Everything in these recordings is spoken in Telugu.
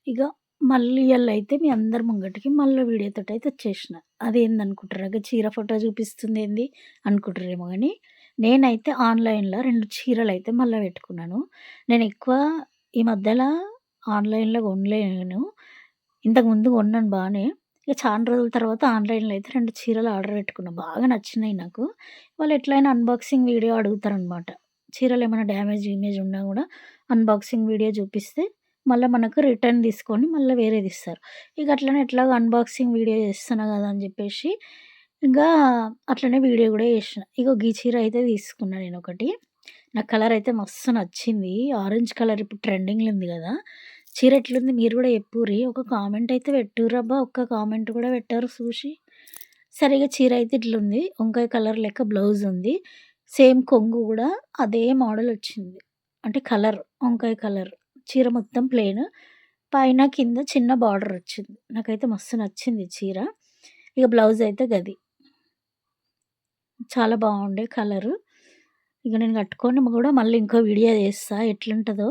ఇగ మళ్ళీ ఇయల్లయితే మీ అందరి ముంగటికి మళ్ళా వీడియోతోటయితే వచ్చేసిన. అదేందనుకుంటారా? చీర ఫోటో చూపిస్తుందేంది అనుకుంటారేమో గానీ, నేనైతే ఆన్‌లైన్‌లో 2 చీరలయితే మళ్ళా పెట్టుకున్నాను. నేనెక్కువ ఈ మధ్యల ఆన్‌లైన్‌లో కొనలేను. ఇంతకుముందు కొన్నాను బానే. ఇక చానా రోజుల తర్వాత ఆన్‌లైన్‌లో అయితే 2 చీరలు ఆర్డర్ పెట్టుకున్నా. బాగా నచ్చినాయి నాకు. వాళ్ళు ఎట్లైనా అన్బాక్సింగ్ వీడియో అడుగుతారనమాట. చీరలేమైనా డ్యామేజ్, గీమేజ్ ఉన్నా గూడా అన్బాక్సింగ్ వీడియో చూపిస్తే మళ్ళా మనకు రిటర్న్ తీసుకొని మళ్ళా వేరేదిస్తారు. ఇక అట్లనే ఎట్లాగో అన్బాక్సింగ్ వీడియో చేస్తున్నా గదా! అని జెప్పేసి ఇంకా అట్లనే వీడియో గూడా చేషిన. ఇగో గీ చీర అయితే తీసుకున్నా నేనొకటి. నాకు కలరయితే మస్తు నచ్చింది. ఆరెంజ్ కలర్ ఇప్పుడు ట్రెండింగ్‌లో ఉంది గదా! చీర ఎట్లుంది మీరు గూడా చెప్పుర్రి. ఒక కామెంట్ అయితే పెట్టుర్రబ్బా! ఒక్క కామెంట్ కూడా పెట్టరు చూషి. సరే ఇగ చీర అయితే ఇట్లుంది. వంకాయ కలర్ లెక్క బ్లౌజ్ ఉంది. సేమ్ కొంగు గూడా అదే మోడల్ వచ్చింది. అంటే కలర్ వంకాయ కలర్. చీర మొత్తం ప్లెయిన్. పైన, కింద చిన్న బార్డర్ వచ్చింది. నాకైతే మస్తు నచ్చింది చీర. ఇగ బ్లౌజ్ అయితే గది. చాలా బావుండే కలరు. ఇగ నేను కట్టుకొని గూడా మళ్ళీ ఇంకో వీడియో చేస్తా ఎట్లుంటదో.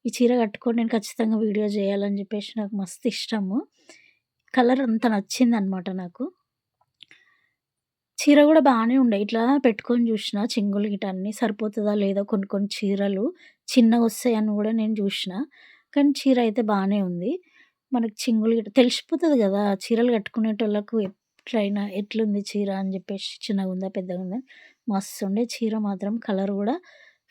ఈ చీర కట్టుకొని నేను ఖచ్చితంగా వీడియో చేయాలని జెప్పేసి నాకు మస్తు ఇష్టము. కలర్ అంత నచ్చిందనమాట నాకు. చీర గూడా బానే ఉండే. ఇట్లా పెట్టుకొని జూషిన చెంగులు గిట్ట అన్నీ సరిపోతదా లేదా కొన్ని కొన్ని చీరలు చిన్నగొస్తాయని గూడా నేను జూషిన. కానీ చీర అయితే బానే ఉంది. మనకి చెంగులు గిట్ట తెలిసిపోతది గదా! చీరలు కట్టుకునేటోళ్ళకు ఎట్లైనా ఎట్లుంది చీర అని జెప్పేసి చిన్నగుందా? పెద్దగుందా? మస్తుండే చీర మాత్రం కలర్ గూడా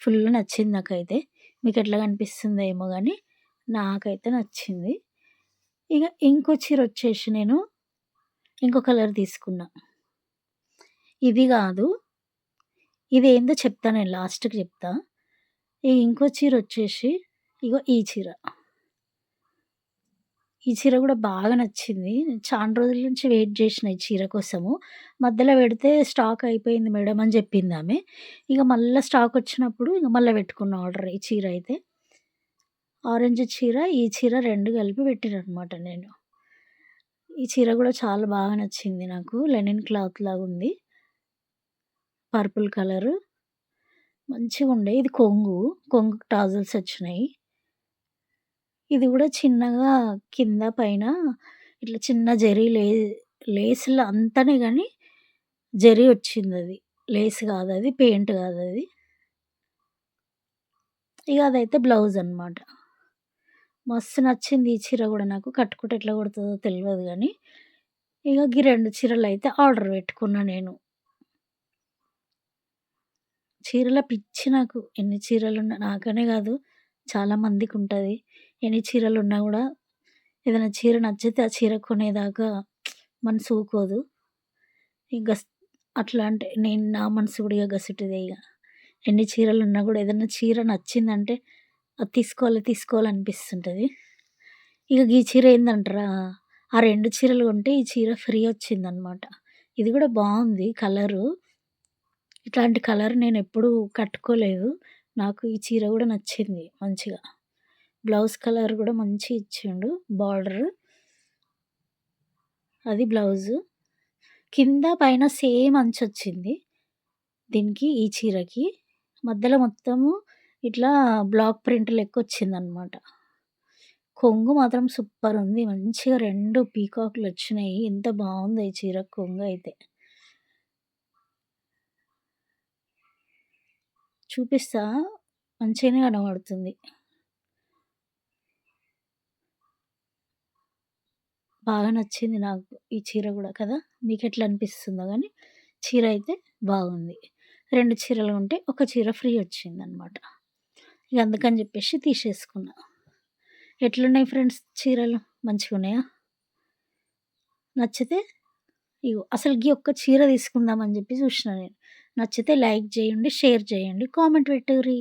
ఫుల్ నచ్చింది నాకైతే. మీకెట్లా కనిపిస్తుందో ఏమో గానీ నాకైతే నచ్చింది. ఇగ ఇంకో చీరొచ్చేసి నేను ఇంకో కలర్ తీసుకున్నా. ఇది గాదు. ఇదేందో చెప్తా నేను లాస్ట్‌కి జెప్తా. ఈ ఇంకో చీరొచ్చేసి ఇగో ఈ చీర. ఈ చీర గూడా బాగా నచ్చింది. చానా రోజుల నుంచి వెయిట్ జేషిన ఈ చీర కోసము. మధ్యలో పెడితే స్టాక్ అయిపోయింది మేడం అని జెప్పిందామె. ఇగ మళ్ళా స్టాకొచ్చినప్పుడు ఇగ మళ్ళా పెట్టుకున్న ఆర్డర్ ఈ చీర అయితే. ఆరెంజ్ చీర, ఈ చీర 2 కలిపి పెట్టిరనమాట నేను. ఈ చీర గూడా చాలా బాగా నచ్చింది నాకు. లెనిన్ క్లాత్ లాగుంది. Purple colour. మంచిగుండే. ఇది కొంగు. కొంగుకి టాజిల్స్ ఒచ్చినాయి. ఇది గూడా చిన్నగా కింద పైన ఇట్లా చిన్న జరీ లేస్‌లా అంతనే గాని జరీ ఒచ్చిందది. లేస్ గాదది. పెయింట్ గాదది. ఇగ అదైతే బ్లౌజ్ అనమాట. మస్తు నచ్చింది ఈ చీర గూడా నాకు. కట్టుకుంటే ఎట్లా కొడతదో తెలవదు గానీ, ఇగ గీ 2 చీరలైతే ఆర్డర్ పెట్టుకున్నా నేను. చీరల పిచ్చి నాకు. ఎన్ని చీరలున్నా నాకనే గాదు చాలా మందికుంటది. ఎన్ని చీరలున్నా గూడా ఏదైనా చీర నచ్చితే ఆ చీర కొనేదాకా మనసు ఊకోదు. ఇగ అట్లా అంటే నేను నా మనసు గూడా ఇగ గసుటిదే ఇగ. ఎన్ని చీరలున్నా గూడా ఏదన్నా చీర నచ్చిందంటే అది తీసుకోవాలి, తీసుకోవాలనిపిస్తుంటది. ఇగ గీ చీర ఏందంటరా? ఆ 2 చీరలు కొంటే ఈ చీర ఫ్రీ వచ్చిందనమాట. ఇది గూడా బావుంది కలరు. ఇట్లాంటి కలర్ నేనెప్పుడూ కట్టుకోలేదు. నాకు ఈ చీర గూడా నచ్చింది మంచిగా. బ్లౌజ్ కలర్ గూడా మంచిగా ఇచ్చిండు బార్డరు. అది బ్లౌజు. కింద పైన సేమ్ అంచొచ్చింది. దీనికి ఈ చీరకి. మధ్యలో మొత్తము ఇట్లా బ్లాక్ ప్రింట్ లెక్కొచ్చిందనమాట. కొంగు మాత్రం సూపరుంది. మంచిగా 2 పీకాకులొచ్చినాయి. ఎంత బావుందో ఈ చీర కొంగయితే. చూపిస్తా మంచిగానే కనబడుతుంది. బాగా నచ్చింది నాకు ఈ చీర గూడా కదా! మీకెట్లా అనిపిస్తుందో గానీ, చీర అయితే బాగుంది. 2 చీరలు కొంటే ఒక చీర ఫ్రీ వచ్చిందనమాట. ఇగ అందుకని జెప్పేసి తీసేసుకున్నా. ఎట్లున్నాయి ఫ్రెండ్స్ చీరలు మంచిగున్నాయా? నచ్చితే ఇగో అసలు గీ ఒక్క చీర తీసుకుందాం అని జెప్పి జూషిన నేను. నచ్చితే లైక్ జేయండి, షేర్ చేయండి, కామెంట్ పెట్టుర్రి.